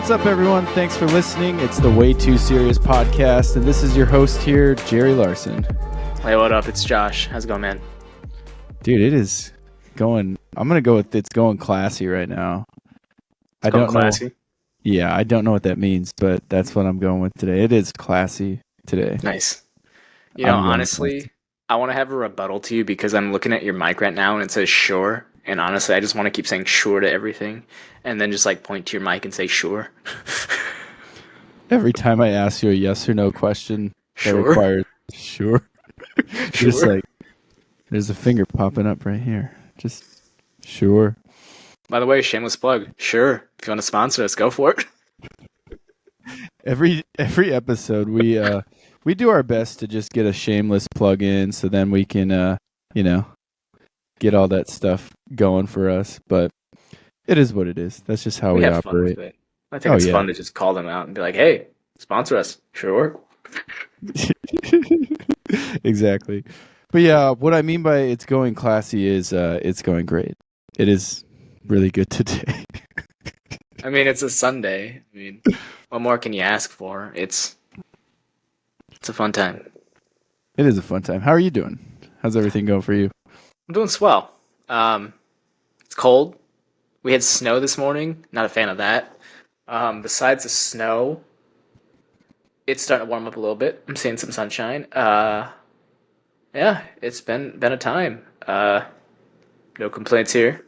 What's up, everyone? Thanks for listening. It's the Way Too Serious podcast, and this is your host here, Jerry Larson. Hey, what up? It's Josh. How's it going, man? Dude, it is going... I'm going to go with it's going classy right now. I don't classy? know. Yeah, I don't know what that means, but that's what I'm going with today. It is classy today. Nice. You know, honestly, I want to have a rebuttal to you because I'm looking at your mic right now and it says sure. And honestly, I just want to keep saying sure to everything and then just like point to your mic and say sure. Every time I ask you a yes or no question that requires sure. Sure. Just like, there's a finger popping up right here. Just sure. By the way, shameless plug. Sure. If you want to sponsor us, go for it. Every episode, we do our best to just get a shameless plug in so then we can, get all that stuff going for us. But it is what it is. That's just how we have operate. Fun with it. I think it's fun to just call them out and be like, hey, sponsor us. Sure. Exactly. But yeah, what I mean by it's going classy is it's going great. It is really good today. I mean, it's a Sunday. I mean, what more can you ask for? It's a fun time. It is a fun time. How are you doing? How's everything going for you? I'm doing swell. It's cold. We had snow this morning. Not a fan of that. Besides the snow, it's starting to warm up a little bit. I'm seeing some sunshine. Yeah, it's been a time. No complaints here.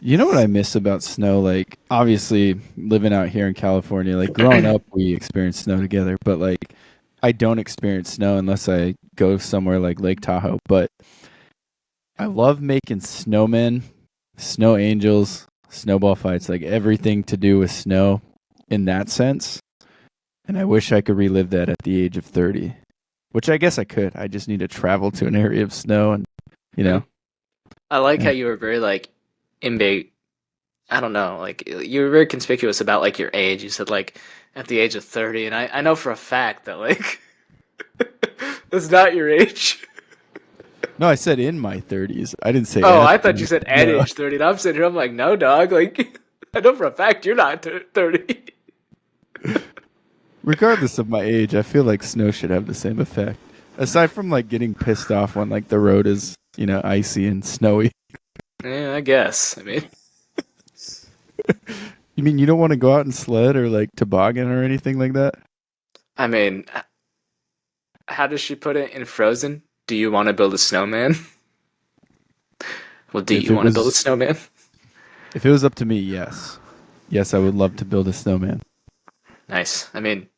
You know what I miss about snow? Like, obviously, living out here in California, like, growing up, we experienced snow together. But, like, I don't experience snow unless I go somewhere like Lake Tahoe. But I love making snowmen, snow angels, snowball fights, like, everything to do with snow in that sense. And I wish I could relive that at the age of 30. Which I guess I could. I just need to travel to an area of snow and, I like how you were very, like, I don't know, like, you were very conspicuous about, like, your age. You said, like, at the age of 30. And I know for a fact that, like, that's not your age. No, I said in my 30s. I didn't say I thought you said at age 30. And I'm sitting here, I'm like, no, dog. Like, I know for a fact you're not 30. Regardless of my age, I feel like snow should have the same effect. Aside from like getting pissed off when like the road is, icy and snowy. Yeah, I guess. I mean, you mean you don't want to go out and sled or like toboggan or anything like that? I mean, how does she put it in Frozen? Do you want to build a snowman? Well, do you want to build a snowman? If it was up to me, yes. Yes, I would love to build a snowman. Nice. I mean,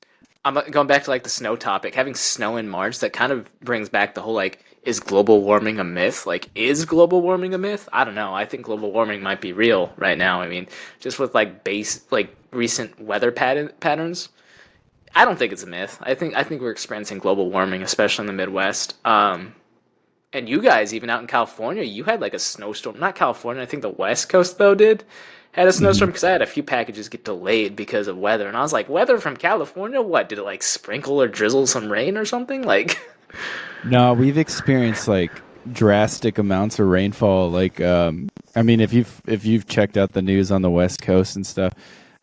I'm going back to like the snow topic. Having snow in March, that kind of brings back the whole like, is global warming a myth? Like, is global warming a myth? I don't know. I think global warming might be real right now. I mean, just with like recent weather patterns, I don't think it's a myth. I think we're experiencing global warming, especially in the Midwest. And you guys, even out in California, you had like a snowstorm. Not California. I think the West Coast though had a snowstorm because I had a few packages get delayed because of weather, and I was like, weather from California? What, did it like sprinkle or drizzle some rain or something? Like, no, we've experienced like drastic amounts of rainfall. Like, I mean, if you've checked out the news on the West Coast and stuff,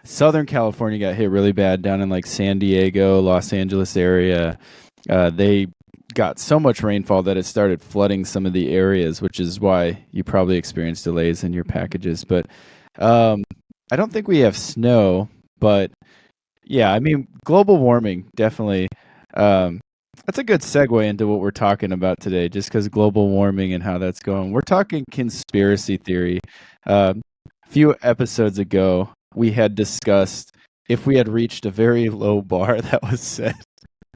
Southern California got hit really bad down in like San Diego, Los Angeles area. They got so much rainfall that it started flooding some of the areas, which is why you probably experienced delays in your packages. But I don't think we have snow, but yeah, I mean, global warming, definitely. That's a good segue into what we're talking about today, just because global warming and how that's going. We're talking conspiracy theory. A few episodes ago, we had discussed if we had reached a very low bar that was set.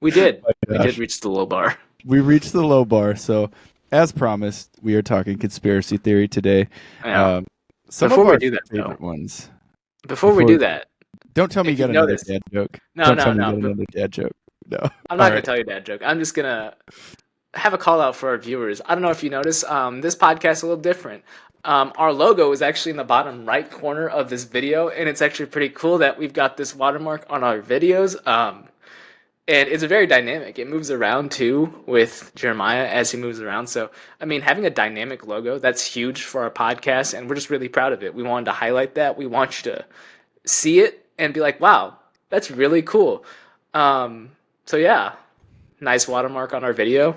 We did. We did reach the low bar. We reached the low bar. So, as promised, we are talking conspiracy theory today. Before we do that, favorite ones. Before we do that, don't tell me you got another dad joke. No. Don't tell me you got another dad joke. No, I'm not going to tell you a dad joke. I'm just going to have a call out for our viewers. I don't know if you noticed, this podcast is a little different. Our logo is actually in the bottom right corner of this video, and it's actually pretty cool that we've got this watermark on our videos. And it's very dynamic. It moves around too with Jeremiah as he moves around. So, I mean, having a dynamic logo, that's huge for our podcast, and we're just really proud of it. We wanted to highlight that. We want you to see it and be like, wow, that's really cool. So yeah, nice watermark on our video.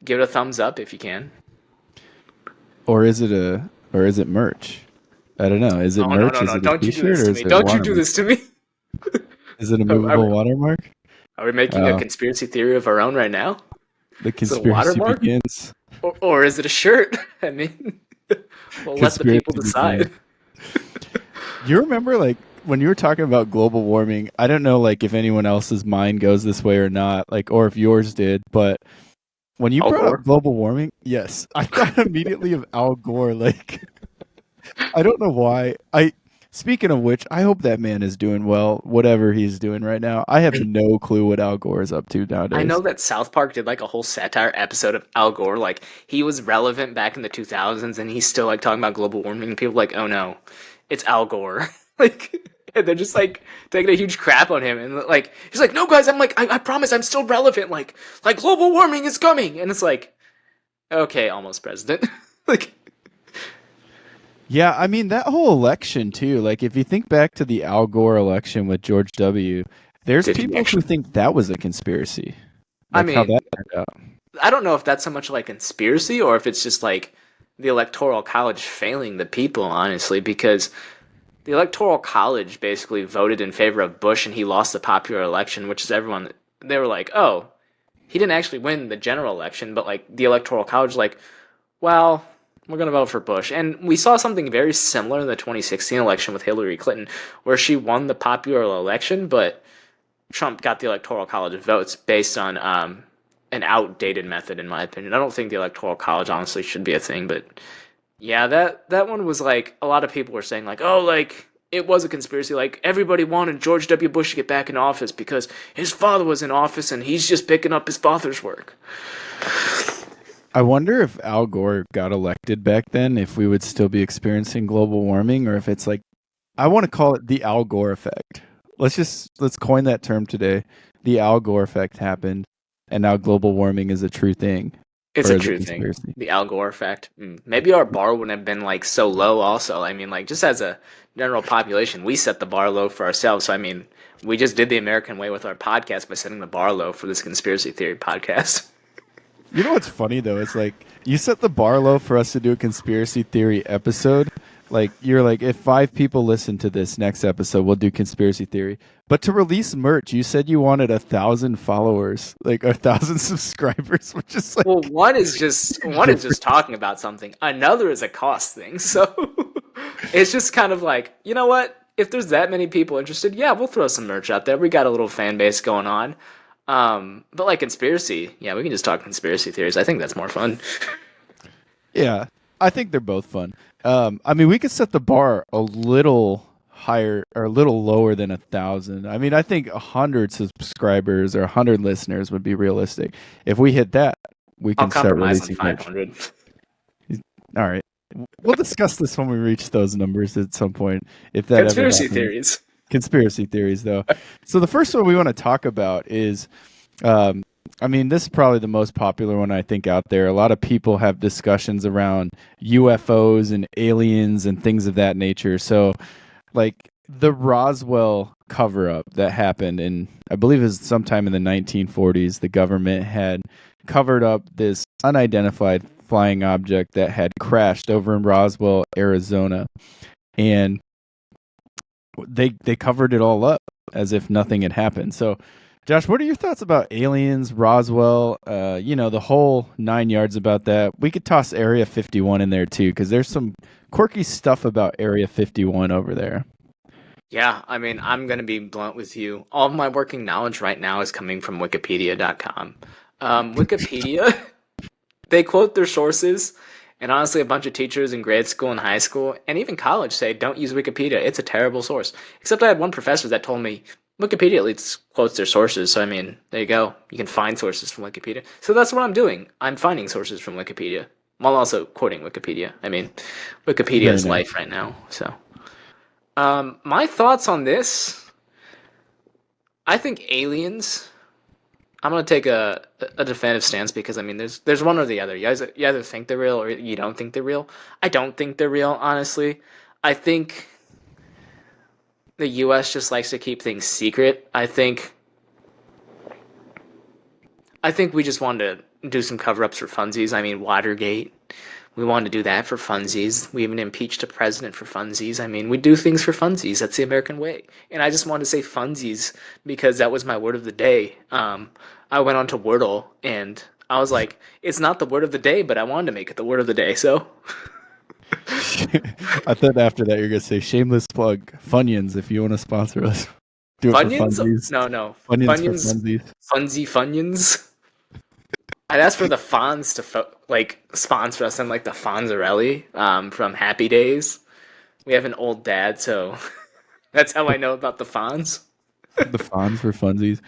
Give it a thumbs up if you can. Or is it merch? I don't know. Is it Oh no merch? no Is no! it a Don't you do T-shirt this or to is me! it a Don't you do watermark? this to me! Is it a Are, movable watermark? are we making a Oh, conspiracy theory of our own right now? the Is it a conspiracy watermark, begins. or is it a shirt? I mean, we'll let the people Conspiracy begins. decide. You remember like when you were talking about global warming? I don't know like if anyone else's mind goes this way or not, like or if yours did, but when you Al brought up Gore. global warming, yes, I thought immediately of Al Gore. Like I don't know why. I speaking of which, I hope that man is doing well, whatever he's doing right now. I have no clue what Al Gore is up to I know nowadays. that South Park did like a whole satire episode of Al Gore. Like he was relevant back in the 2000s, and he's still like talking about global warming. And people are like, oh no, it's Al Gore. Like, and they're just like taking a huge crap on him. And like he's like, no guys, I'm like, I promise, I'm still relevant. Like global warming is coming. And it's like, okay, almost president. Like, Yeah, I mean that whole election too. Like if you think back to the Al Gore election with George W, there's did he people who actually? think that was a conspiracy. I Like how that mean, turned out. I don't know if that's so much like conspiracy or if it's just like the electoral college failing the people, honestly, because the Electoral College basically voted in favor of Bush and he lost the popular election, which is everyone. They were like, oh, he didn't actually win the general election, but like the Electoral College, like, well, we're going to vote for Bush. And we saw something very similar in the 2016 election with Hillary Clinton, where she won the popular election, but Trump got the Electoral College votes based on an outdated method, in my opinion. I don't think the Electoral College honestly should be a thing, but yeah, that one was like a lot of people were saying like, oh, like it was a conspiracy. Like everybody wanted George W. Bush to get back in office because his father was in office and he's just picking up his father's work. I wonder if Al Gore got elected back then, if we would still be experiencing global warming, or if it's like I want to call it the Al Gore effect. Let's coin that term today. The Al Gore effect happened, and now global warming is a true thing, It's or a is it true thing. conspiracy? The Al Gore effect. Maybe our bar wouldn't have been like so low. Also, I mean, like just as a general population, we set the bar low for ourselves. So I mean, we just did the American way with our podcast by setting the bar low for this conspiracy theory podcast. You know what's funny though? It's like you set the bar low for us to do a conspiracy theory episode. Like you're like, if 5 people listen to this next episode, we'll do conspiracy theory. But to release merch, you said you wanted 1,000 followers, like 1,000 subscribers, which is Well, like one is just talking about something. Another is a cost thing. So it's just kind of like, you know what? If there's that many people interested, yeah, we'll throw some merch out there. We got a little fan base going on. But like conspiracy, yeah, we can just talk conspiracy theories. I think that's more fun. yeah. I think they're both fun. I mean, we could set the bar a little higher or a little lower than 1,000. I mean, I think 100 subscribers or 100 listeners would be realistic. If we hit that, we I'll can start compromise on releasing merch. 500. All right. We'll discuss this when we reach those numbers at some point, if that ever Conspiracy happens. theories. Conspiracy theories, though. So the first one we want to talk about is, I mean, this is probably the most popular one I think out there. A lot of people have discussions around UFOs and aliens and things of that nature. So, like the Roswell cover up that happened in, I believe it was sometime in the 1940s, the government had covered up this unidentified flying object that had crashed over in Roswell, Arizona. And they covered it all up as if nothing had happened. So, Josh, what are your thoughts about aliens, Roswell, the whole 9 yards about that? We could toss Area 51 in there too, because there's some quirky stuff about Area 51 over there. Yeah, I mean, I'm going to be blunt with you. All of my working knowledge right now is coming from Wikipedia.com. Wikipedia, they quote their sources, and honestly, a bunch of teachers in grade school and high school, and even college say, don't use Wikipedia. It's a terrible source. Except I had one professor that told me, Wikipedia at least quotes their sources, so I mean, there you go. You can find sources from Wikipedia. So that's what I'm doing. I'm finding sources from Wikipedia, while also quoting Wikipedia. I mean, Wikipedia Very is nice. life right now, so... my thoughts on this, I think aliens. I'm gonna take a definitive stance because I mean, there's one or the other. You either think they're real or you don't think they're real. I don't think they're real, honestly. I think the U.S. just likes to keep things secret. I think we just wanted to do some cover-ups for funsies. I mean, Watergate. We wanted to do that for funsies. We even impeached a president for funsies. I mean, we do things for funsies. That's the American way. And I just wanted to say funsies because that was my word of the day. I went on to Wordle and I was like, it's not the word of the day, but I wanted to make it the word of the day. So I thought after that you're gonna say shameless plug Funyuns if you want to sponsor us. Do it for Funyuns? funsies. No, no. Funyuns for Funyuns? funsies. Funsy Funyuns? I'd ask for the Fonz to sponsor us and like the Fonzarelli from Happy Days. We have an old dad, so that's how I know about the Fonz. The Fonz for funsies.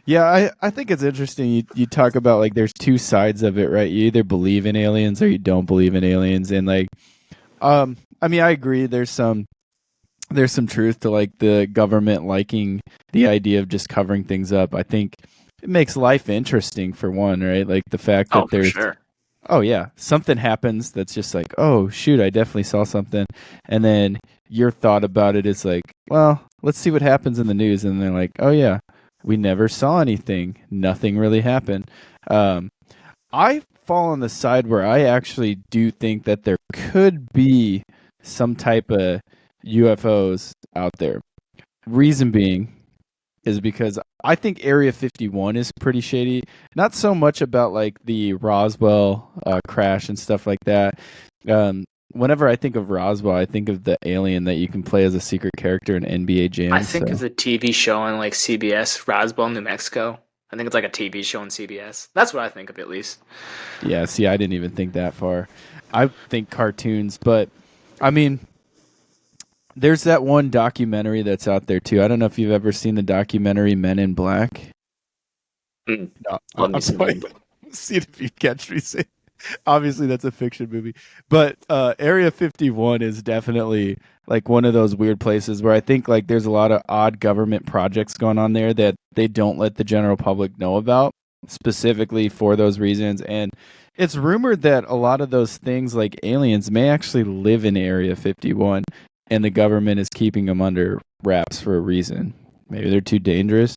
Yeah, I think it's interesting. You talk about like there's two sides of it, right? You either believe in aliens or you don't believe in aliens, and like, I mean, I agree. There's some truth to like the government liking the idea of just covering things up. I think it makes life interesting for one, right? Like the fact Oh, that for there's sure. oh yeah, something happens that's just like, oh shoot, I definitely saw something, and then your thought about it is like, well, let's see what happens in the news, and they're like, oh yeah, we never saw anything, nothing really happened. Um, I fall on the side where I actually do think that there could be some type of UFOs out there. Reason being is because I think Area 51 is pretty shady. Not so much about like the Roswell crash and stuff like that. Whenever I think of Roswell, I think of the alien that you can play as a secret character in NBA I Jam. think So of the TV show on like CBS, Roswell, New Mexico. I think it's like a TV show on CBS. That's what I think of at least. yeah, see, I didn't even think that far. I think cartoons, but I mean, there's that one documentary that's out there too. I don't know if you've ever seen the documentary Men in Black. Mm. No, Let me I'm see. playing. See if you catch me say. Obviously, that's a fiction movie, but Area 51 is definitely like one of those weird places where I think like there's a lot of odd government projects going on there that they don't let the general public know about, specifically for those reasons. And it's rumored that a lot of those things, like aliens, may actually live in Area 51, and the government is keeping them under wraps for a reason. Maybe they're too dangerous.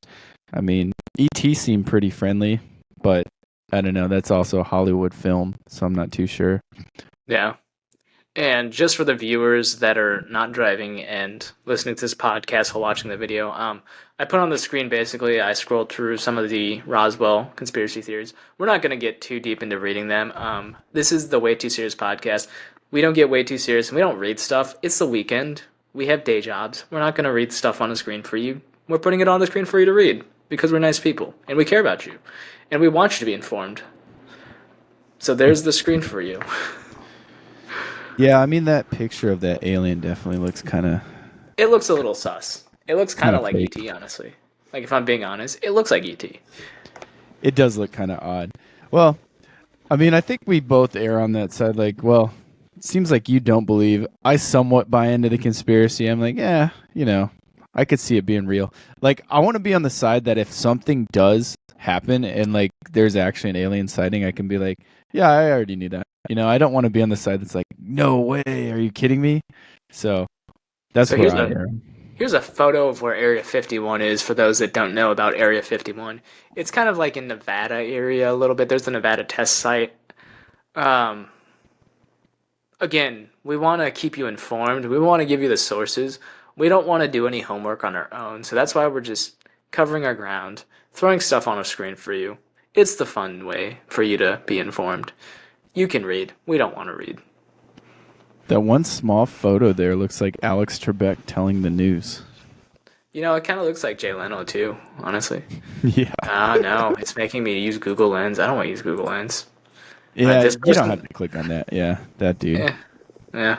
I mean, ET seemed pretty friendly, but I don't know. That's also a Hollywood film, so I'm not too sure. Yeah. And just for the viewers that are not driving and listening to this podcast while watching the video, I put on the screen basically, I scrolled through some of the Roswell conspiracy theories. We're not going to get too deep into reading them. This is the Way Too Serious podcast. We don't get way too serious and we don't read stuff. It's the weekend. We have day jobs. We're not going to read stuff on the screen for you. We're putting it on the screen for you to read because we're nice people and we care about you and we want you to be informed. So there's the screen for you. Yeah, I mean that picture of that alien definitely looks It looks a little sus. It looks kind kind of of like fake. ET, honestly. Like if I'm being honest, it looks like ET. It does look kind of odd. Well, I mean, I think we both err on that side. Like, well, it seems like you don't believe. I somewhat buy into the conspiracy. I'm like, yeah, I could see it being real. Like, I want to be on the side that if something does happen and like there's actually an alien sighting, I can be like, yeah, I already knew that. I don't want to be on the side that's like, no way, are you kidding me? So that's So where here's I a am. here's a photo of where Area 51 is for those that don't know about Area 51. It's kind of like in Nevada area a little bit. There's the Nevada test site. Um, again, we want to keep you informed. We want to give you the sources. We don't want to do any homework on our own. So that's why we're just covering our ground, throwing stuff on a screen for you. It's the fun way for you to be informed. You can read. We don't want to read. That one small photo there looks like Alex Trebek telling the news. It kind of looks like Jay Leno too, honestly. Yeah. Ah, no, it's making me use Google Lens. I don't want to use Google Lens. Yeah, This you don't have person, to click on that. Yeah, that dude. yeah, yeah.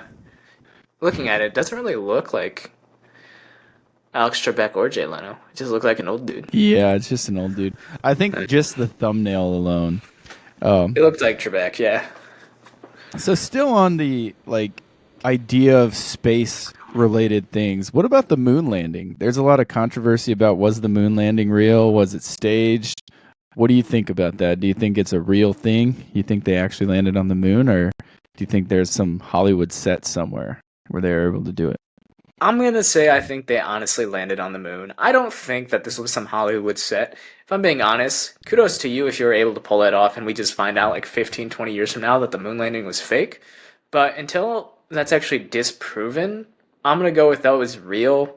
Looking at it, doesn't really look like Alex Trebek or Jay Leno. It just looks like an old dude. Yeah, it's just an old dude. I think just the thumbnail alone. It looked like Trebek, yeah. So still on the like idea of space related things. What about the moon landing? There's a lot of controversy about was the moon landing real? Was it staged? What do you think about that? Do you think it's a real thing? You think they actually landed on the moon, or do you think there's some Hollywood set somewhere where they were able to do it? I'm gonna say I think they honestly landed on the moon. I don't think that this was some Hollywood set. If I'm being honest, kudos to you if you were able to pull that off and we just find out like 15, 20 years from now that the moon landing was fake. But until that's actually disproven, I'm gonna go with that was real.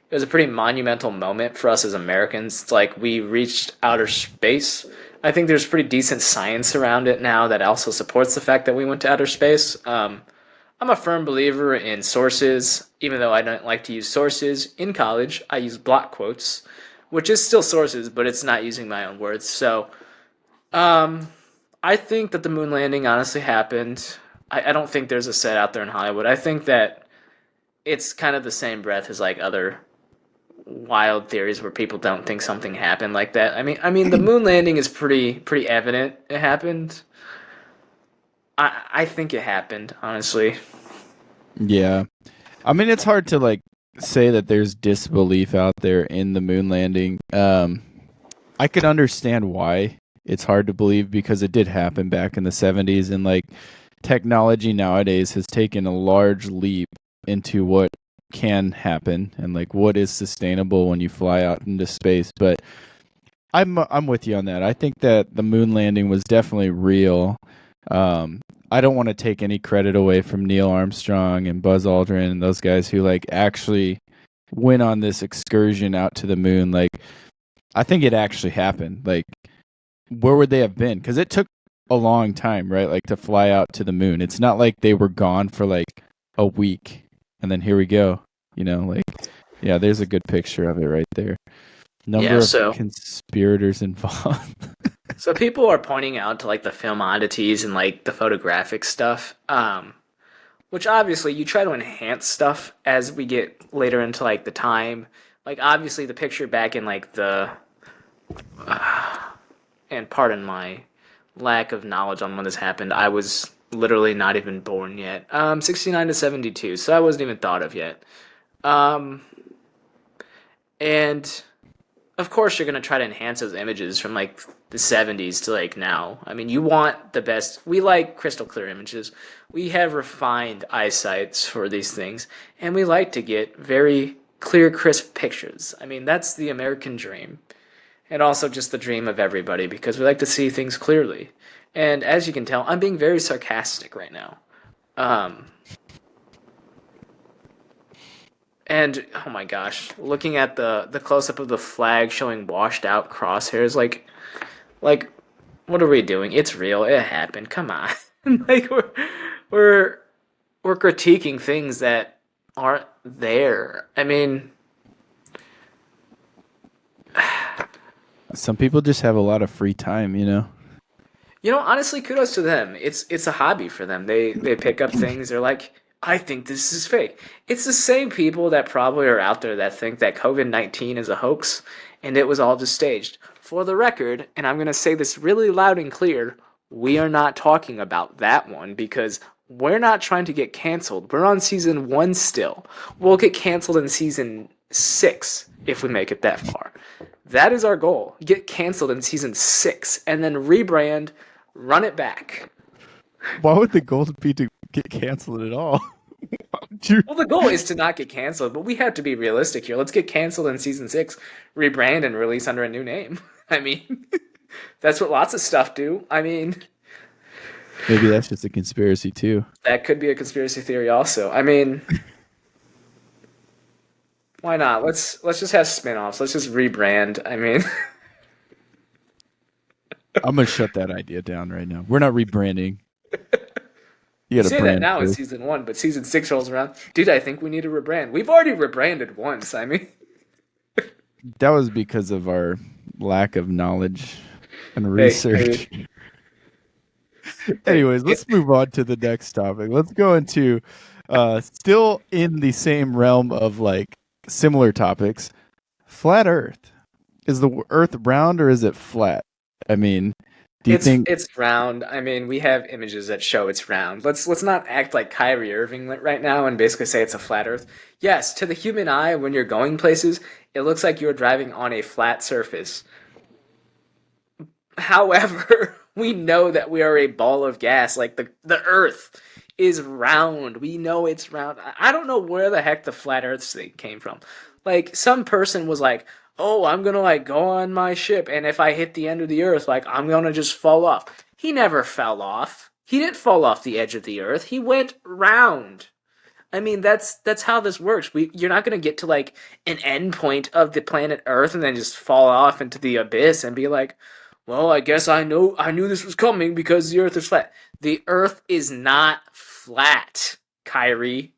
It was a pretty monumental moment for us as Americans. It's like we reached outer space. I think there's pretty decent science around it now that also supports the fact that we went to outer space. I'm a firm believer in sources, even though I don't like to use sources. In college, I use block quotes, which is still sources, but it's not using my own words. So, um, I think that the moon landing honestly happened. I don't think there's a set out there in Hollywood. I think that it's kind of the same breath as like other wild theories where people don't think something happened like that. I mean, the moon landing is pretty evident. It happened. I think it happened, honestly. Yeah. I mean, it's hard to like say that there's disbelief out there in the moon landing. I could understand why it's hard to believe because it did happen back in the 70s, and like technology nowadays has taken a large leap into what can happen and like what is sustainable when you fly out into space. But I'm with you on that. I think that the moon landing was definitely real. Um, I don't want to take any credit away from Neil Armstrong and Buzz Aldrin and those guys who like actually went on this excursion out to the moon. Like, I think it actually happened. Like, where would they have been? Because it took a long time, right? Like to fly out to the moon. It's not like they were gone for like a week and then here we go. Like, yeah, there's a good picture of it right there. Yeah, Number of conspirators involved. so people are pointing out to like the film oddities and like the photographic stuff. Which obviously you try to enhance stuff as we get later into like the time. Like obviously the picture back in like the and pardon my lack of knowledge on when this happened. I was literally not even born yet. 69 to 72, so I wasn't even thought of yet. Um, and of course you're going to try to enhance those images from like the 70s to like now. I mean, you want the best. We like crystal clear images. We have refined eyesights for these things, and we like to get very clear, crisp pictures. I mean, that's the American dream, and also just the dream of everybody because we like to see things clearly. And as you can tell, I'm being very sarcastic right now. Um, And oh my gosh, looking at the close up of the flag showing washed out crosshairs, like what are we doing? It's real. It happened. Come on, like we're we're critiquing things that aren't there. I mean, Some people just have a lot of free time. honestly, kudos to them. It's a hobby for them. They pick up things. They're like, I think this is fake. It's the same people that probably are out there that think that COVID-19 is a hoax and it was all just staged. For the record, and I'm gonna say this really loud and clear, we are not talking about that one because we're not trying to get canceled. We're on season one still. We'll get canceled in season six if we make it that far. That is our goal. Get canceled in season six and then rebrand, run it back. Why would the goal be to get canceled at all? Why would you? Well, the goal is to not get canceled, but we have to be realistic here. Let's get canceled in season six, rebrand, and release under a new name. I mean, that's what lots of stuff do. I mean, Maybe that's just a conspiracy too. that could be a conspiracy theory also. I mean, why not? Let's just have spin-offs. Let's just rebrand. I mean, I'm gonna shut that idea down right now. We're not rebranding. You you got to say that brand now in first. season one, but season six rolls around. Dude, I think we need to rebrand. We've already rebranded once. I mean, That was because of our lack of knowledge and hey, research. hey, Anyways, let's move on to the next topic. Let's go into still in the same realm of like similar topics. Flat Earth. Is the Earth round or is it flat? I mean, do you think it's round. I mean, we have images that show it's round. Let's not act like Kyrie Irving right now and basically say it's a flat Earth. Yes, to the human eye, when you're going places, it looks like you're driving on a flat surface. However, we know that we are a ball of gas, like the Earth is round. We know it's round. I don't know where the heck the flat Earth thing came from. Like some person was like, "Oh, I'm gonna like go on my ship, and if I hit the end of the Earth, like I'm gonna just fall off." He never fell off. He didn't fall off the edge of the Earth. He went round. I mean, that's how this works. You're not gonna get to like an end point of the planet Earth and then just fall off into the abyss and be like, "Well, I guess I knew this was coming because the Earth is flat." The Earth is not flat, Kyrie.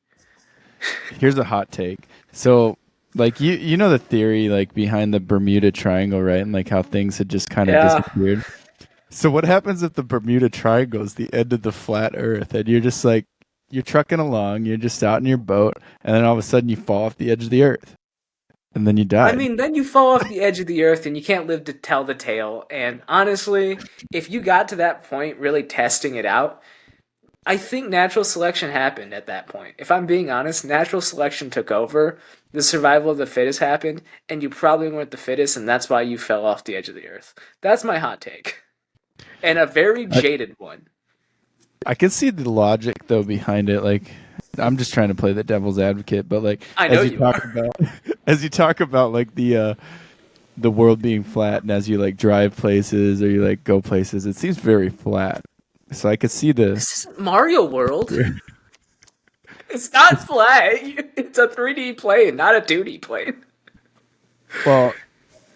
Here's a hot take. So, like you know the theory like behind the Bermuda Triangle, right? And like how things had just kind of Yeah. disappeared. So what happens if the Bermuda Triangle is the end of the flat Earth, and you're just like you're trucking along, you're just out in your boat, and then all of a sudden you fall off the edge of the Earth, and then you I die. mean, then you fall off the edge of the Earth and you can't live to tell the tale. And honestly, if you got to that point really testing it out, I think natural selection happened at that point. If I'm being honest, natural selection took over. The survival of the fittest happened, and you probably weren't the fittest, and that's why you fell off the edge of the Earth. That's my hot take. And a very jaded one. I can see the logic though behind it. Like, I'm just trying to play the devil's advocate, but like I know as you you talk are. about, as you talk about like the world being flat, and as you like drive places or you like go places, it seems very flat. So I could see the. This isn't Mario World. It's not flat. It's a 3D plane, not a 2D plane. Well,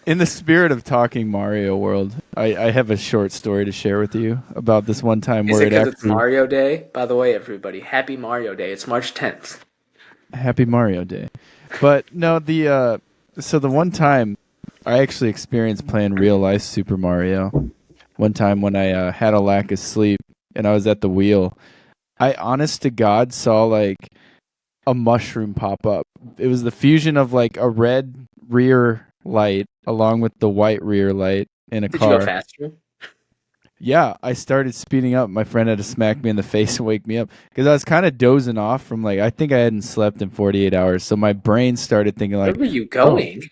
in the spirit of talking Mario World, I have a short story to share with you about this one time Is where it it because it's actually. Mario Day? By the way, everybody, happy Mario Day. It's March 10th. Happy Mario Day. But no, the so the one time I actually experienced playing real life Super Mario. One time when I had a lack of sleep and I was at the wheel, I honest to God saw like a mushroom pop up. It was the fusion of like a red rear light along with the white rear light in a Did you go car. faster? Yeah, I started speeding up. My friend had to smack me in the face and wake me up because I was kind of dozing off from like I think I hadn't slept in 48 hours. So my brain started thinking Where like, were you "Oh, going?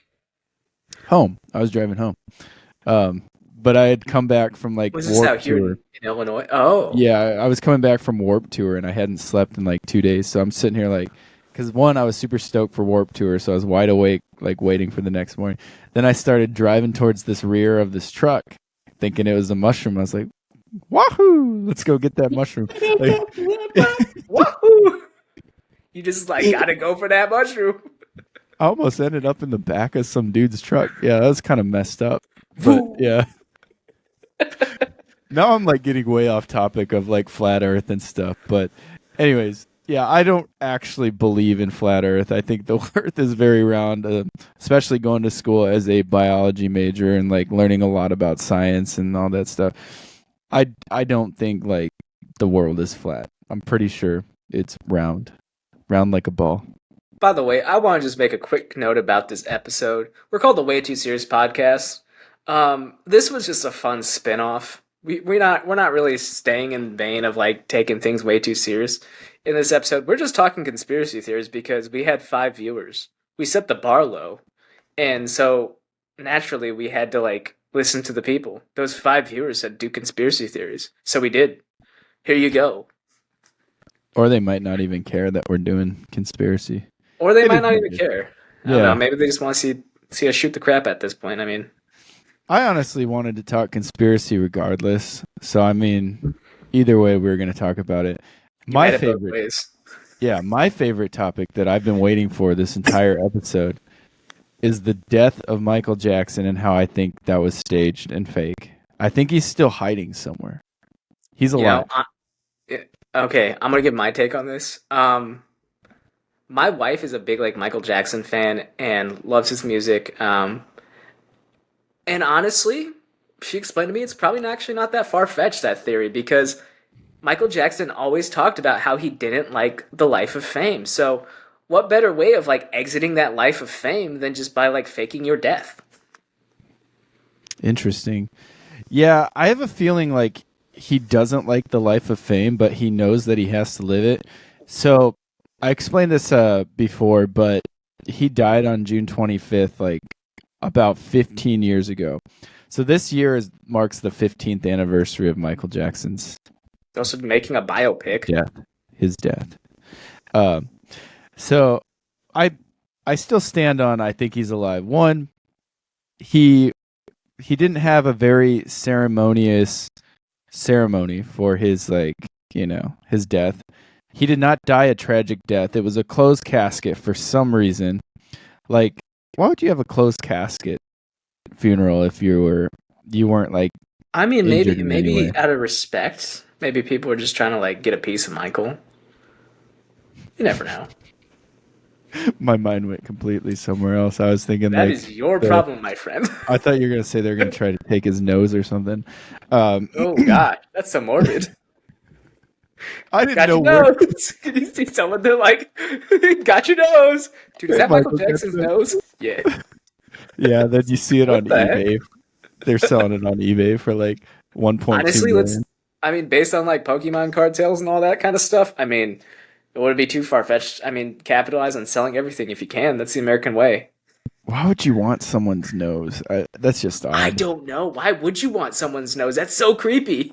home." I was driving home. But I had come back from like Was this out Warp here Tour. in Illinois? Oh. Yeah, I was coming back from Warp Tour and I hadn't slept in like 2 days. So I'm sitting here like, because one, I was super stoked for Warp Tour, so I was wide awake, like waiting for the next morning. Then I started driving towards this rear of this truck, thinking it was a mushroom. I was like, "Wahoo! Let's go get that mushroom." Like, Wahoo! You just like gotta go for that mushroom. I almost ended up in the back of some dude's truck. Yeah, that was kind of messed up. But yeah. Now I'm like getting way off topic of like flat earth and stuff. But anyways, yeah, I don't actually believe in flat earth. I think the earth is very round, especially going to school as a biology major and like learning a lot about science and all that stuff. I don't think like the world is flat. I'm pretty sure it's round. Round like a ball. By the way, I want to just make a quick note about this episode. We're called the Way Too Serious Podcast. This was just a fun spin-off. We're not really staying in the vein of like taking things way too serious in this episode. We're just talking conspiracy theories because we had 5 viewers. We set the bar low, and so naturally we had to like listen to the people. Those 5 viewers said do conspiracy theories, so we did. Here you go. Or they might not even care that we're doing conspiracy. Or they It might is not what even it is. care. I don't know. Yeah. Maybe they just want to see us shoot the crap at this point. I mean, I honestly wanted to talk conspiracy regardless. So I mean, either way we were going to talk about it. you My had it both favorite ways. Yeah, my favorite topic that I've been waiting for this entire episode is the death of Michael Jackson and how I think that was staged and fake. I think he's still hiding somewhere. He's You know, alive. okay, I'm gonna give my take on this. My wife is a big like Michael Jackson fan and loves his music. And honestly, she explained to me it's probably actually not that far fetched that theory because Michael Jackson always talked about how he didn't like the life of fame. So, what better way of like exiting that life of fame than just by like faking your death? Interesting. Yeah, I have a feeling like he doesn't like the life of fame, but he knows that he has to live it. So I explained this before, but he died on June 25th, like about 15 years ago. So this year marks the 15th anniversary of Michael Jackson's Also making a biopic. death. his death. Um, so I I still stand on I think he's alive. One, he he didn't have a very ceremonious ceremony for his his death. He did not die a tragic death. It was a closed casket for some reason. Like, why would you have a closed casket funeral if you weren't like I mean, injured maybe in any way? maybe out of respect, maybe people are just trying to like get a piece of Michael. You never know. My mind went completely somewhere else. I was thinking That like is your the problem, my friend. I thought you were gonna say they're gonna try to take his nose or something. Um, Oh God, that's so morbid. I didn't Got know your where nose. You see someone, they're like, got your nose. Dude, is that Michael Michael Jackson's Jackson. nose? Yeah. Yeah, then you see it on What the heck? eBay. They're selling it on eBay for like 1.2 Honestly, million. I mean, based on like Pokemon card sales and all that kind of stuff, I mean, it wouldn't be too far fetched. I mean, capitalize on selling everything if you can. That's the American way. Why would you want someone's nose? That's just I odd. don't know. Why would you want someone's nose? That's so creepy.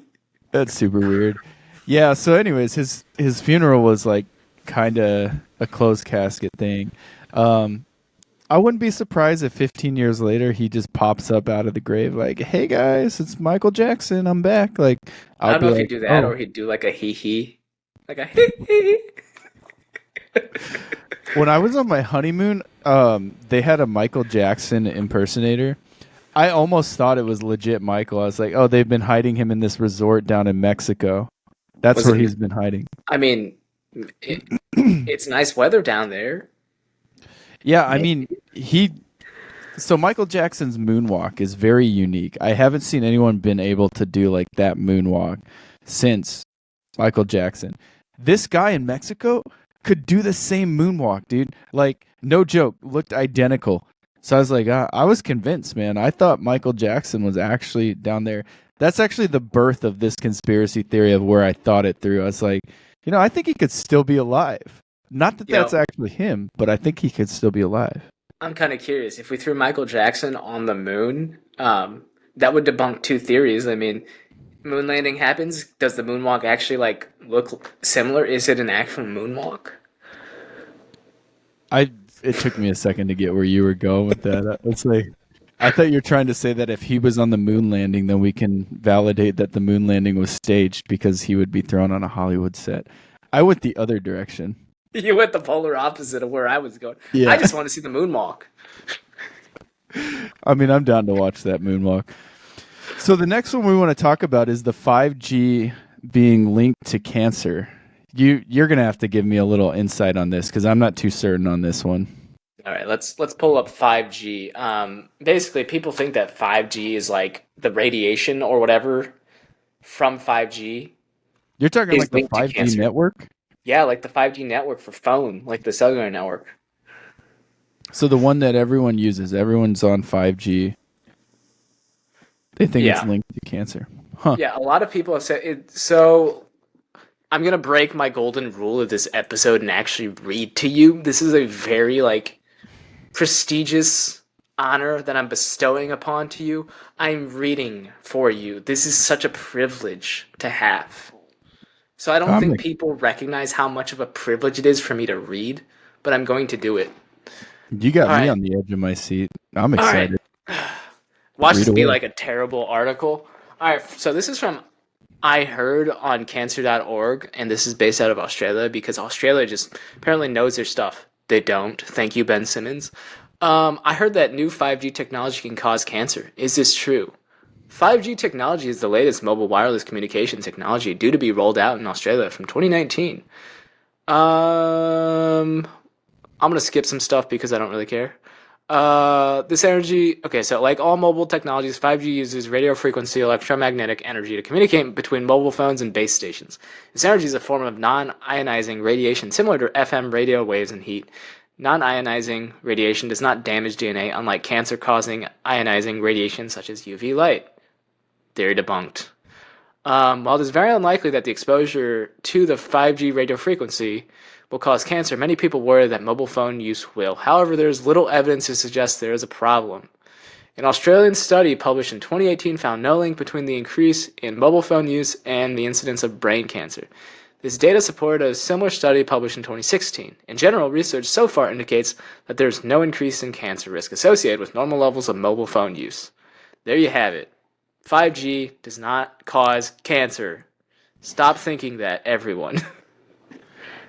That's super weird. Yeah. So, anyways, his funeral was like kind of a closed casket thing. Um, I wouldn't be surprised if 15 years later he just pops up out of the grave like, "Hey guys, it's Michael Jackson. I'm back." Like, I I'll don't know be if he'd like, do that "Oh." or he'd do like a hee hee. Like a hee hee. When I was on my honeymoon, they had a Michael Jackson impersonator. I almost thought it was legit Michael. I was like, "Oh, they've been hiding him in this resort down in Mexico. That's Was where it? he's been hiding." I mean, it, it's nice weather down there. Yeah, I Maybe. mean, he so Michael Jackson's moonwalk is very unique. I haven't seen anyone been able to do like that moonwalk since Michael Jackson. This guy in Mexico could do the same moonwalk, dude. Like, no joke, looked identical. So I was like, I was convinced, man. I thought Michael Jackson was actually down there. That's actually the birth of this conspiracy theory of where I thought it through. I was like, I think he could still be alive. Not that that's Yo, actually him, but I think he could still be alive. I'm kind of curious. If we threw Michael Jackson on the moon, that would debunk two theories. I mean, moon landing happens. Does the moonwalk actually like look similar? Is it an actual moonwalk? I It took me a second to get where you were going with that. It's like I thought you were trying to say that if he was on the moon landing, then we can validate that the moon landing was staged because he would be thrown on a Hollywood set. I went the other direction. You went the polar opposite of where I was going. I Yeah. just want to see the moonwalk. I mean, I'm down to watch that moonwalk. So the next one we want to talk about is the 5G being linked to cancer. You're going to have to give me a little insight on this because I'm not too certain on this one. All right, let's pull up 5G. Basically, people think that 5G is like the radiation or whatever from 5G You're talking is like the linked to 5G cancer. network? Yeah, like the 5G network for phone, like the cellular network. So the one that everyone uses, everyone's on 5G. They think it's Yeah, linked to cancer. Huh. yeah. A lot of people have said it. So I'm gonna break my golden rule of this episode and actually read to you. This is a very like prestigious honor that I'm bestowing upon to you. I'm reading for you. This is such a privilege to have. So I don't I'm think like, people recognize how much of a privilege it is for me to read, but I'm going to do it. you got All me right. on the edge of my seat. I'm All right. excited. Watch Read this be away. like a terrible article. All right. So this is from I heard on cancer.org, and this is based out of Australia because Australia just apparently knows their stuff. They don't. Thank you, Ben Simmons. I heard that new 5G technology can cause cancer. Is this true? 5G technology is the latest mobile wireless communication technology due to be rolled out in Australia from 2019. I'm gonna skip some stuff because I don't really care. This energy, okay, so like all mobile technologies, 5G uses radio frequency electromagnetic energy to communicate between mobile phones and base stations. This energy is a form of non-ionizing radiation similar to FM radio waves and heat. Non-ionizing radiation does not damage DNA, unlike cancer-causing ionizing radiation such as UV light. Theory debunked. While it is very unlikely that the exposure to the 5G radio frequency will cause cancer, many people worry that mobile phone use will. However, there is little evidence to suggest there is a problem. An Australian study published in 2018 found no link between the increase in mobile phone use and the incidence of brain cancer. This data supported a similar study published in 2016. In general, research so far indicates that there's no increase in cancer risk associated with normal levels of mobile phone use. There you have it. 5G does not cause cancer. Stop thinking that, everyone.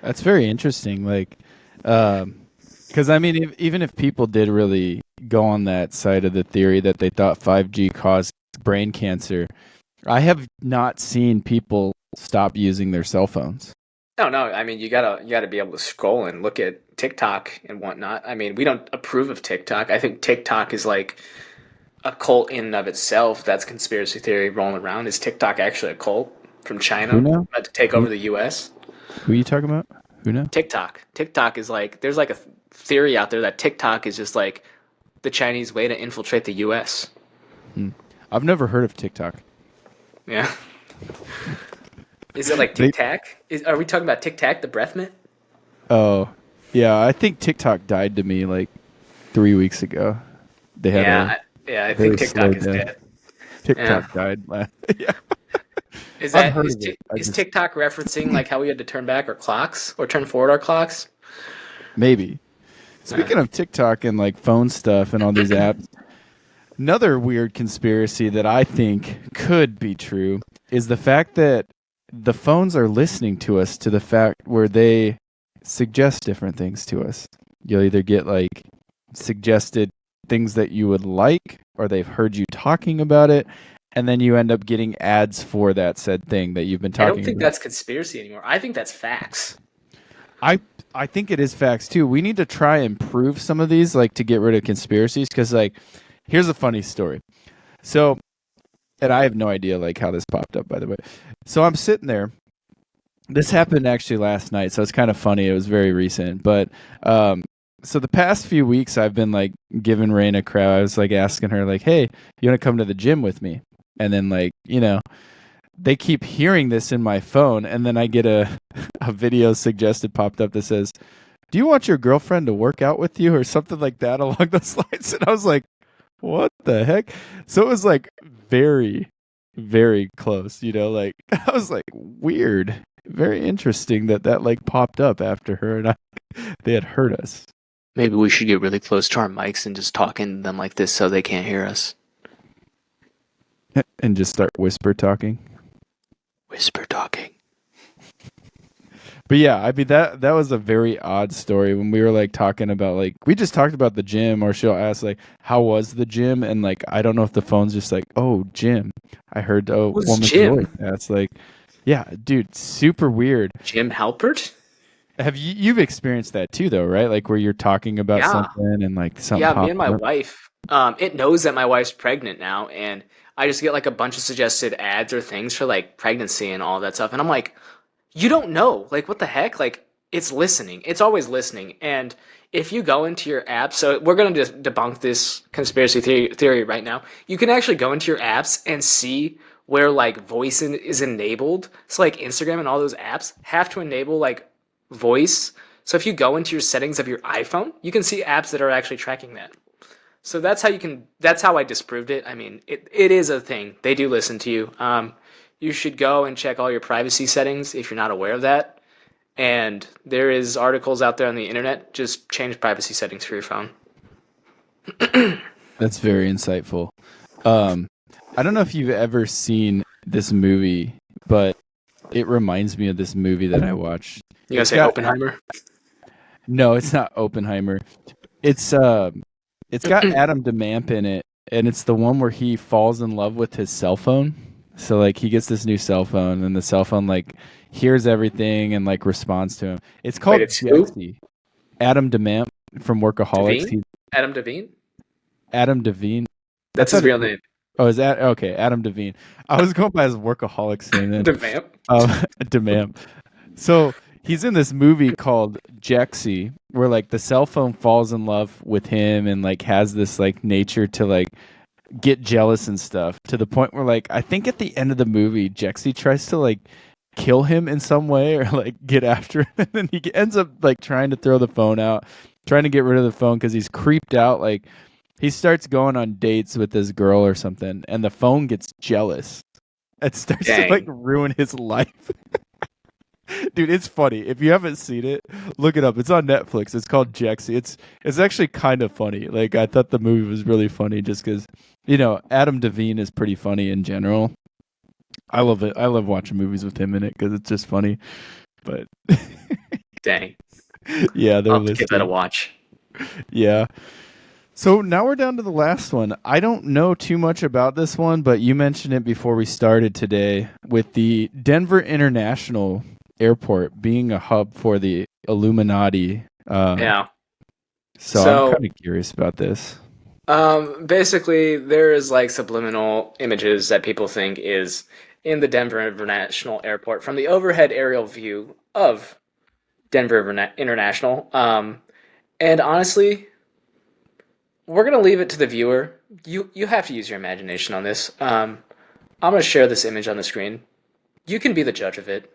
That's very interesting. Like, because I mean, even if people did really go on that side of the theory that they thought 5G caused brain cancer, I have not seen people stop using their cell phones. No. I mean, you gotta be able to scroll and look at TikTok and whatnot. I mean, we don't approve of TikTok. I think TikTok is like a cult in and of itself. That's conspiracy theory rolling around. Is TikTok actually a cult from Who China know? about to take over the U.S.? Who are you talking about? Who know? TikTok is like there's like a theory out there that TikTok is just like the Chinese way to infiltrate the U.S. I've never heard of TikTok. Yeah. Is it like Tic Tac? Are we talking about Tic Tac, the breath mint? Oh, yeah. I think TikTok died to me like 3 weeks ago. They had I very think TikTok is slow death. dead. TikTok died. Yeah. Is I've that heard is, of it. is TikTok referencing like how we had to turn back our clocks or turn forward our clocks? Maybe. Speaking of TikTok and like phone stuff and all these apps, another weird conspiracy that I think could be true is the fact that the phones are listening to us to the fact where they suggest different things to us. You'll either get like suggested things that you would like, or they've heard you talking about it, and then you end up getting ads for that said thing that you've been I talking don't think about. that's conspiracy anymore. I think that's facts. I think it is facts too. We need to try and prove some of these, like to get rid of conspiracies. Because like, here's a funny story. So, and I have no idea like how this popped up, by the way. So I'm sitting there. This happened actually last night, so it's kind of funny. It was very recent, but so the past few weeks I've been like giving Rain a crowd. I was like asking her like, "Hey, you want to come to the gym with me?" And then like, they keep hearing this in my phone, and then I get a video suggested popped up that says, "Do you want your girlfriend to work out with you?" or something like that along those lines. And I was like, "What the heck?" So it was like very, very close, like I was like, weird, very interesting that like popped up after her and they had heard us. Maybe we should get really close to our mics and just talk into them like this so they can't hear us. And just start whisper talking. Whisper talking. But yeah, I mean that was a very odd story when we were like talking about like we just talked about the gym, or she'll ask like, "How was the gym?" And like I don't know if the phone's just like, "Oh, gym." I heard woman's voice. That's like, yeah, dude, super weird. Jim Halpert? Have you've experienced that too though, right? Like where you're talking about something and like something. Yeah, me and my wife. It knows that my wife's pregnant now, and I just get like a bunch of suggested ads or things for like pregnancy and all that stuff, and I'm like, you don't know, like what the heck? Like it's listening. It's always listening, and if you go into your app, so we're gonna just debunk this conspiracy theory right now. You can actually go into your apps and see where like voice is enabled. So like Instagram and all those apps have to enable like voice. So if you go into your settings of your iPhone, you can see apps that are actually tracking that. So that's how I disproved it. I mean, it is a thing. They do listen to you. You should go and check all your privacy settings if you're not aware of that. And there is articles out there on the internet. Just change privacy settings for your phone. That's very insightful. I don't know if you've ever seen this movie, but it reminds me of this movie that I watched. You gonna say Oppenheimer? No, it's not Oppenheimer. It's got Adam DeMamp in it, and it's the one where he falls in love with his cell phone. So like he gets this new cell phone, and the cell phone like hears everything and like responds to him. It's called Jexy. Adam DeMamp from Workaholics. Adam Devine? Adam Devine. That's his real name. Oh, is that okay? Adam Devine. I was going by his Workaholics name. Then. DeVamp. DeMamp. So he's in this movie called Jexy, where like the cell phone falls in love with him and like has this like nature to like get jealous and stuff, to the point where like I think at the end of the movie, Jexy tries to like kill him in some way or like get after him, and then he ends up like trying to throw the phone out, trying to get rid of the phone because he's creeped out. Like he starts going on dates with this girl or something, and the phone gets jealous. It starts to like ruin his life. Dude, it's funny. If you haven't seen it, look it up. It's on Netflix. It's called Jexy. It's actually kind of funny. Like I thought the movie was really funny just because, Adam Devine is pretty funny in general. I love it. I love watching movies with him in it because it's just funny. But Dang, yeah, they're I'll have to give that a listed. watch. Yeah. So now we're down to the last one. I don't know too much about this one, but you mentioned it before we started today with the Denver International Airport being a hub for the Illuminati. Yeah. So I'm So kind of curious about this. basically, there is like subliminal images that people think is in the Denver International Airport from the overhead aerial view of Denver International. And honestly, we're gonna leave it to the viewer. You have to use your imagination on this. I'm gonna share this image on the screen. You can be the judge of it.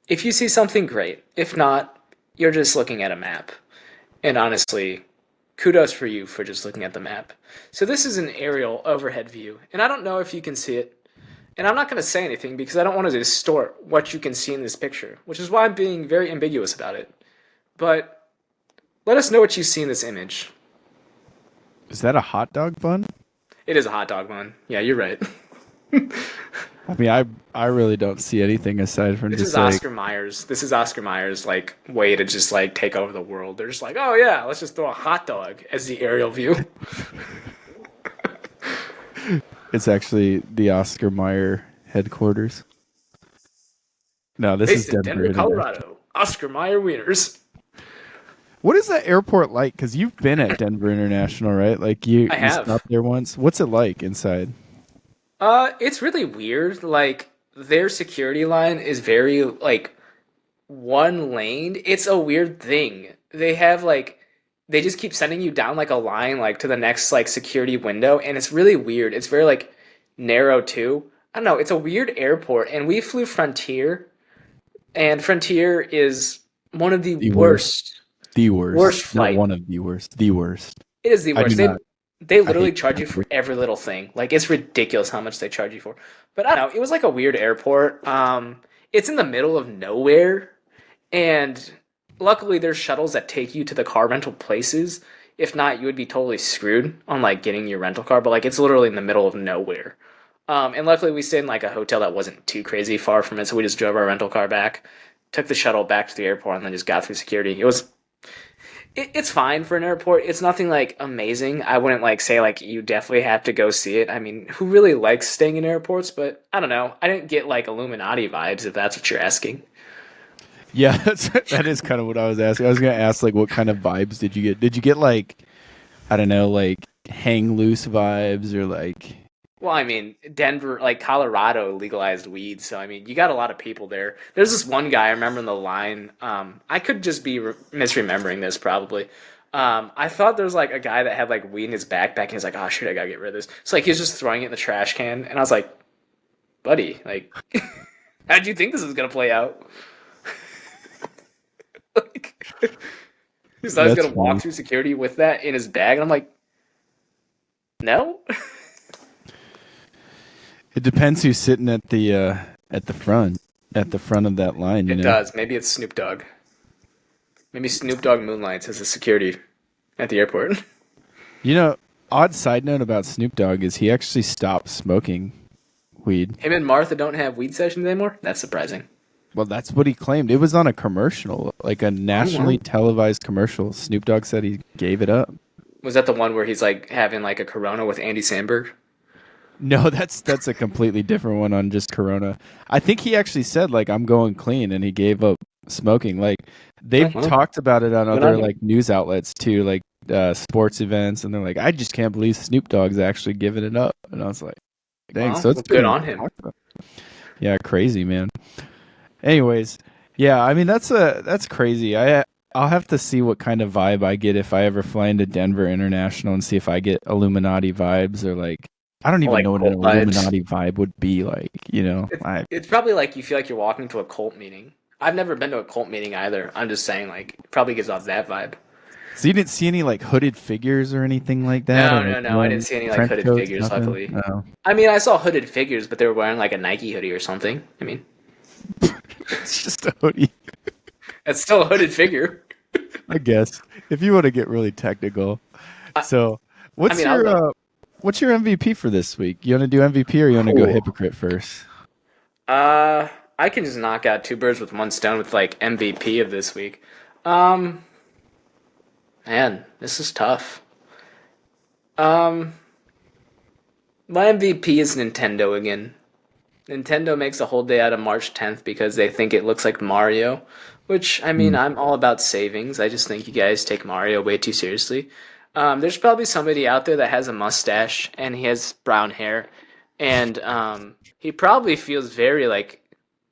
If you see something, great. If not, you're just looking at a map. And honestly, kudos for you for just looking at the map. So this is an aerial overhead view, and I don't know if you can see it. And I'm not going to say anything because I don't want to distort what you can see in this picture, which is why I'm being very ambiguous about it. But let us know what you see in this image. Is that a hot dog bun? It is a hot dog bun. Yeah, you're right. I mean, I really don't see anything aside from This is just like, Oscar Myers. This is Oscar Myers' like way to just like take over the world. They're just like, oh yeah, let's just throw a hot dog as the aerial view. it's actually the Oscar Mayer headquarters. No, this is Based in Denver Denver, International. Colorado. Oscar Mayer wieners. What is that airport like? Because you've been at Denver International, right? Like you I you have. stopped there once. What's it like inside? It's really weird. Like their security line is very like one laned. It's a weird thing. They have like they just keep sending you down like a line like to the next like security window, and it's really weird. It's very like narrow too. I don't know. It's a weird airport, and we flew Frontier, and Frontier is one of the The worst. worst The worst. worst Not flight. one of the worst. The worst. It is the I do worst. They not. they I hate literally charge you for Frontier. every little thing. Like it's ridiculous how much they charge you for. But I don't know. It was like a weird airport. It's in the middle of nowhere, and luckily there's shuttles that take you to the car rental places. If not, you would be totally screwed on like getting your rental car. But like it's literally in the middle of nowhere. And luckily we stayed in like a hotel that wasn't too crazy far from it, so we just drove our rental car back, took the shuttle back to the airport, and then just got through security. It's fine for an airport. It's nothing like amazing. I wouldn't like say like you definitely have to go see it. I mean, who really likes staying in airports? But I don't know. I didn't get like Illuminati vibes if that's what you're asking. Yeah, that is kind of what I was asking. I was gonna ask like what kind of vibes did you get? Did you get like I don't know, like hang loose vibes or like Well, I mean, Denver, like Colorado legalized weed, so I mean, you got a lot of people there. There's this one guy I remember in the line. I could just be misremembering this probably. I thought there was like a guy that had like weed in his backpack, and he's like, "Oh shit, I gotta get rid of this." So like he was just throwing it in the trash can, and I was like, "Buddy, like, how'd you think this was gonna play out?" Like, he thought he was that's gonna walk funny. through security with that in his bag, and I'm like, "No." It depends who's sitting at the front of that line, you It know. does. Maybe it's Snoop Dogg. Maybe Snoop Dogg moonlights as a security at the airport. You know, odd side note about Snoop Dogg is he actually stopped smoking weed. Him and Martha don't have weed sessions anymore? That's surprising. Well, that's what he claimed. It was on a commercial, like a Oh, nationally wow. televised commercial. Snoop Dogg said he gave it up. Was that the one where he's like having like a Corona with Andy Samberg? No, that's a completely different one on just Corona. I think he actually said like I'm going clean and he gave up smoking. Like Oh, they've well, talked about it on good on other him. like news outlets too, like sports events, and they're like, I just can't believe Snoop Dogg's actually giving it up. And I was like, dang, Well, so it's well, good been on him. talked about. Yeah, crazy man. Anyways, yeah, I mean that's crazy. I'll have to see what kind of vibe I get if I ever fly into Denver International and see if I get Illuminati vibes or like I don't Or even like know what an cult vibes. Illuminati vibe would be like, you know. It's probably like you feel like you're walking to a cult meeting. I've never been to a cult meeting either. I'm just saying, like, it probably gives off that vibe. So you didn't see any like hooded figures or anything like that or No, like no, no. I didn't wearing see any like trench hooded coats, figures, nothing? luckily. No. I mean, I saw hooded figures, but they were wearing like a Nike hoodie or something. I mean, It's just a hoodie, It's still a hooded figure. I guess. If you want to get really technical. I, So, I what's mean, I'll your let. what's your MVP for this week? You want to do MVP or you want to go Cool. hypocrite first? Uh, I can just knock out two birds with one stone with like MVP of this week. Um, Man, this is tough. Um, my MVP is Nintendo again. Nintendo makes a whole day out of March 10th because they think it looks like Mario, which, I mean, Hmm. I'm all about savings. I just think you guys take Mario way too seriously. There's probably somebody out there that has a mustache and he has brown hair, and he probably feels very like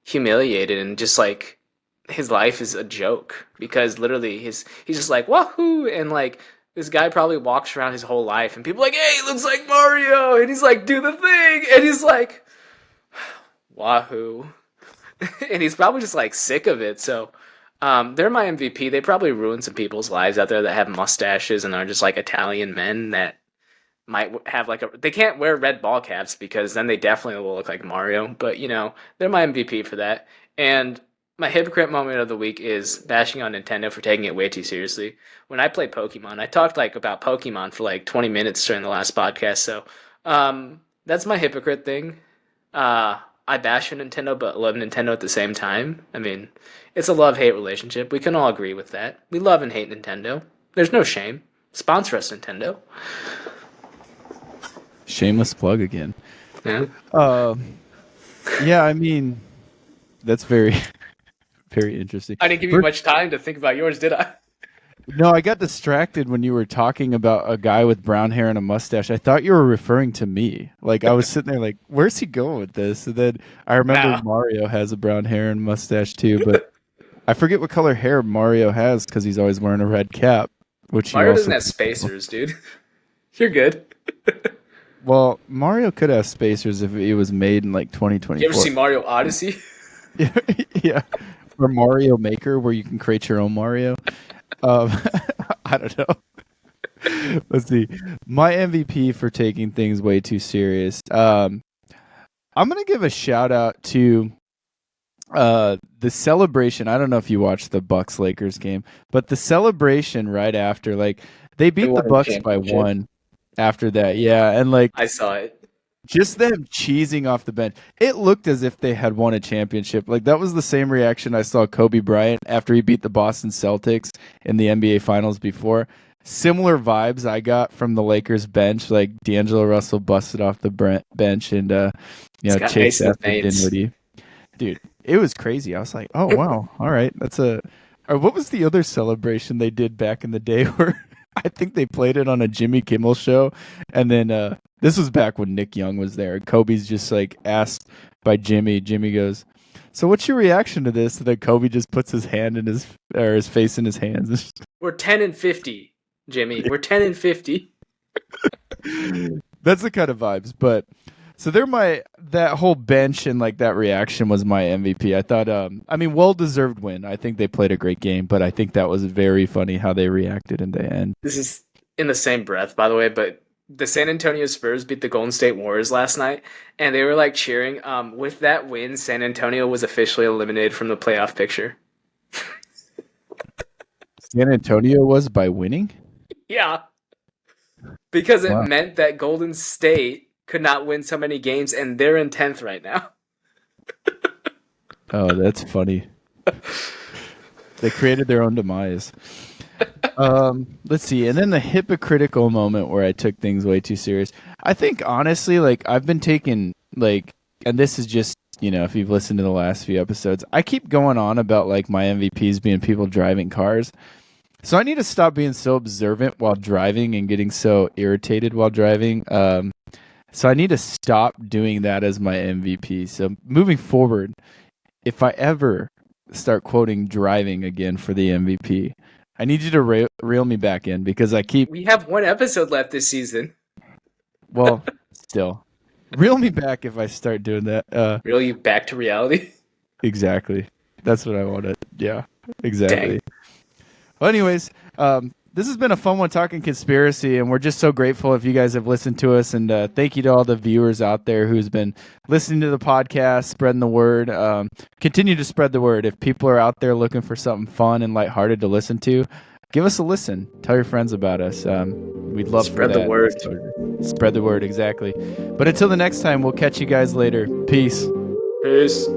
humiliated and just like his life is a joke because literally he's just like wahoo, and like this guy probably walks around his whole life and people are like, hey, he looks like Mario, and he's like, do the thing, and he's like wahoo. And he's probably just like sick of it. So they're my MVP. They probably ruined some people's lives out there that have mustaches and are just like Italian men that might have like a. They can't wear red ball caps because then they definitely will look like Mario. But you know, they're my MVP for that. And my hypocrite moment of the week is bashing on Nintendo for taking it way too seriously. When I play Pokemon, I talked like about Pokemon for like 20 minutes during the last podcast. So that's my hypocrite thing. I bash on Nintendo, but love Nintendo at the same time. I mean, it's a love-hate relationship. We can all agree with that. We love and hate Nintendo. There's no shame. Sponsor us, Nintendo. Shameless plug again. Yeah. Uh, yeah, I mean that's very very interesting. I didn't give you First, much time to think about yours, did I? no, I got distracted when you were talking about a guy with brown hair and a mustache. I thought you were referring to me. Like I was sitting there like, where's he going with this? And then I remember Nah. Mario has a brown hair and mustache too, but I forget what color hair Mario has because he's always wearing a red cap, which you Mario doesn't also. have spacers, dude. You're good. Well, Mario could have spacers if it was made in like You ever 2024. see Mario Odyssey? Yeah, yeah. Or Mario Maker, where you can create your own Mario. Um, I don't know. Let's see. My MVP for taking things way too serious. I'm gonna give a shout out to the celebration. I don't know if you watched the Bucks Lakers game, but the celebration right after, like they They beat the won a Bucks by championship. one after that. Yeah, and like I saw it. just them cheesing off the bench. It looked as if they had won a championship. Like that was the same reaction I saw Kobe Bryant after he beat the Boston Celtics in the NBA Finals before. Similar vibes I got from the Lakers bench. Like D'Angelo Russell busted off the bench and It's got chased ice in the after veins. Dinwiddie. Dude, it was crazy. I was like, oh wow, all right, that's a. Or what was the other celebration they did back in the day where I think they played it on a Jimmy Kimmel show, and then this was back when Nick Young was there. Kobe's just like asked by Jimmy. Jimmy goes, "So what's your reaction to this?" And then Kobe just puts his hand in his or his face in his hands. We're 10-50, Jimmy. We're 10-50. That's the kind of vibes. But so they're my that whole bench and like that reaction was my MVP. I thought I mean well deserved win. I think they played a great game, but I think that was very funny how they reacted in the end. This is in the same breath, by the way, but the San Antonio Spurs beat the Golden State Warriors last night, and they were like cheering. With that win, San Antonio was officially eliminated from the playoff picture. San Antonio was by winning? Yeah, because it Wow. meant that Golden State could not win so many games, and they're in 10th right now. Oh, that's funny. They created their own demise. Let's see. And then the hypocritical moment where I took things way too serious. I think honestly, like I've been taking like, and this is just, if you've listened to the last few episodes, I keep going on about like my MVPs being people driving cars. So I need to stop being so observant while driving and getting so irritated while driving. So I need to stop doing that as my MVP. So moving forward, if I ever start quoting driving again for the MVP, I need you to reel me back in because I keep, We have one episode left this season. well, still, reel me back if I start doing that. Reel you back to reality. Exactly. That's what I wanted. Yeah, Dang. exactly. Well, anyways, this has been a fun one talking conspiracy, and we're just so grateful if you guys have listened to us. And thank you to all the viewers out there who's been listening to the podcast, spreading the word. Continue to spread the word. If people are out there looking for something fun and lighthearted to listen to, give us a listen. Tell your friends about us. We'd love Spread for that. the word. Spread the word, exactly. But until the next time, we'll catch you guys later. Peace. Peace.